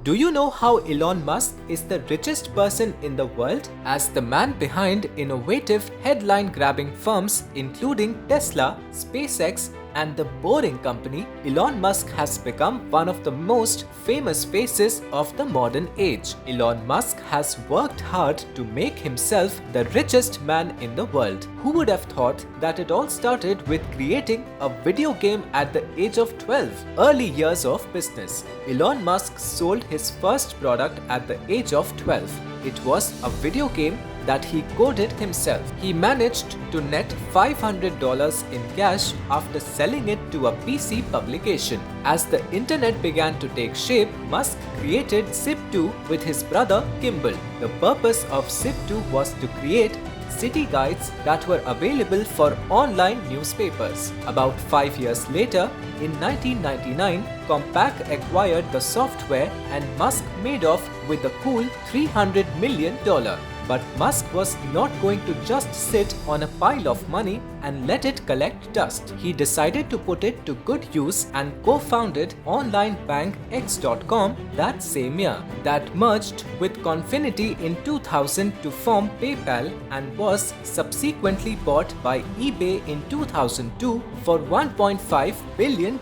Do you know how Elon Musk is the richest person in the world? As the man behind innovative headline-grabbing firms including Tesla, SpaceX, and the Boring Company, Elon Musk has become one of the most famous faces of the modern age. Elon Musk has worked hard to make himself the richest man in the world. Who would have thought that it all started with creating a video game at the age of 12? Early years of business. Elon Musk sold his first product at the age of 12. It was a video game that he coded himself. He managed to net $500 in cash after selling it to a PC publication. As the internet began to take shape, Musk created Zip2 with his brother Kimball. The purpose of Zip2 was to create city guides that were available for online newspapers. About 5 years later, in 1999, Compaq acquired the software and Musk made off with a cool $300 million. But Musk was not going to just sit on a pile of money and let it collect dust. He decided to put it to good use and co-founded online bank X.com that same year. That merged with Confinity in 2000 to form PayPal and was subsequently bought by eBay in 2002 for $1.5 billion.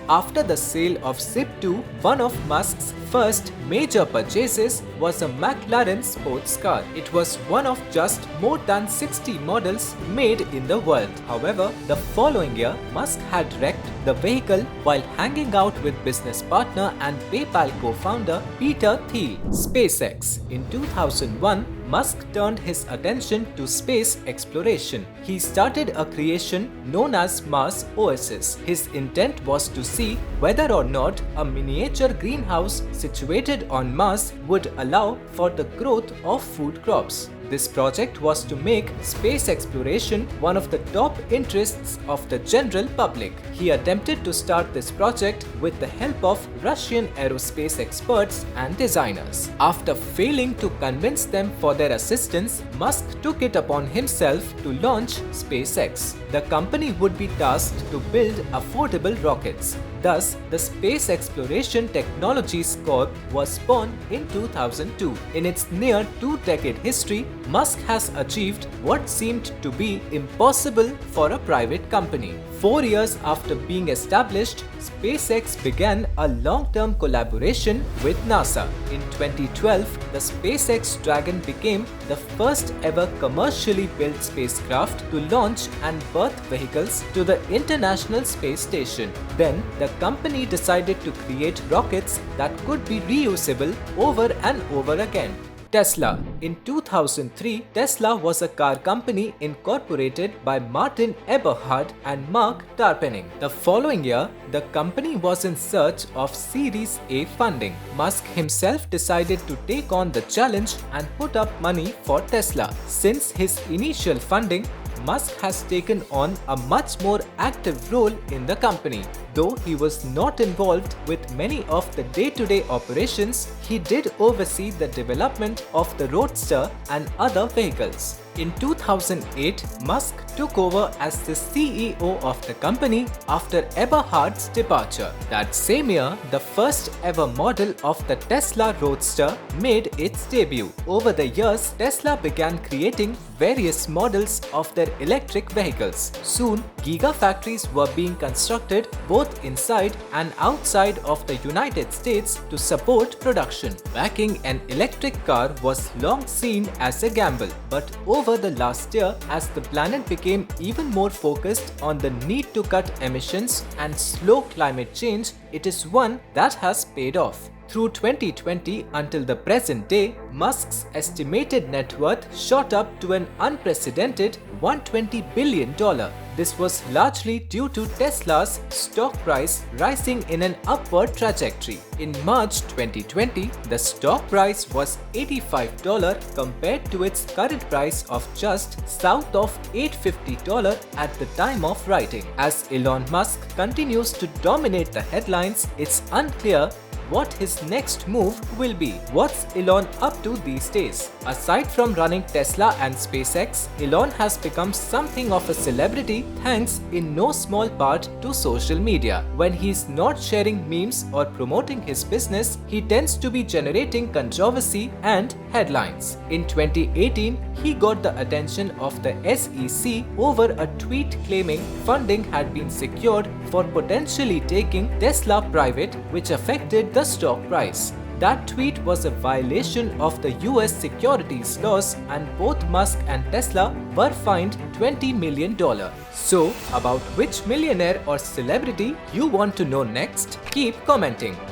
After the sale of Zip2, one of Musk's first major purchases was a McLaren sports car. It was one of just more than 60 models made in the world. However, the following year, Musk had wrecked the vehicle while hanging out with business partner and PayPal co-founder Peter Thiel. SpaceX. In 2001, Musk turned his attention to space exploration. He started a creation known as Mars Oasis. His intent was to see whether or not a miniature greenhouse situated on Mars would allow for the growth of food crops. This project was to make space exploration one of the top interests of the general public. He attempted to start this project with the help of Russian aerospace experts and designers. After failing to convince them for their assistance, Musk took it upon himself to launch SpaceX. The company would be tasked to build affordable rockets. Thus, the Space Exploration Technologies Corp was born in 2002. In its near two-decade history, Musk has achieved what seemed to be impossible for a private company. 4 years after being established, SpaceX began a long-term collaboration with NASA. In 2012, the SpaceX Dragon became the first ever commercially built spacecraft to launch and berth vehicles to the International Space Station. Then, the company decided to create rockets that could be reusable over and over again. Tesla. In 2003, Tesla was a car company incorporated by Martin Eberhard and Mark Tarpenning. The following year, the company was in search of Series A funding. Musk himself decided to take on the challenge and put up money for Tesla. Since his initial funding, Musk has taken on a much more active role in the company. Though he was not involved with many of the day-to-day operations, he did oversee the development of the Roadster and other vehicles. In 2008, Musk took over as the CEO of the company after Eberhard's departure. That same year, the first ever model of the Tesla Roadster made its debut. Over the years, Tesla began creating various models of their electric vehicles. Soon, gigafactories were being constructed both inside and outside of the United States to support production. Backing an electric car was long seen as a gamble, but over the last year, as the planet became even more focused on the need to cut emissions and slow climate change, it is one that has paid off. Through 2020 until the present day, Musk's estimated net worth shot up to an unprecedented $120 billion. This was largely due to Tesla's stock price rising in an upward trajectory. In March 2020, the stock price was $85 compared to its current price of just south of $850 at the time of writing. As Elon Musk continues to dominate the headlines, it's unclear what his next move will be. What's Elon up to these days? Aside from running Tesla and SpaceX, Elon has become something of a celebrity thanks in no small part to social media. When he's not sharing memes or promoting his business, he tends to be generating controversy and headlines. In 2018, he got the attention of the SEC over a tweet claiming funding had been secured for potentially taking Tesla private, which affected the stock price. That tweet was a violation of the US securities laws, and both Musk and Tesla were fined $20 million. So, about which millionaire or celebrity you want to know next? Keep commenting.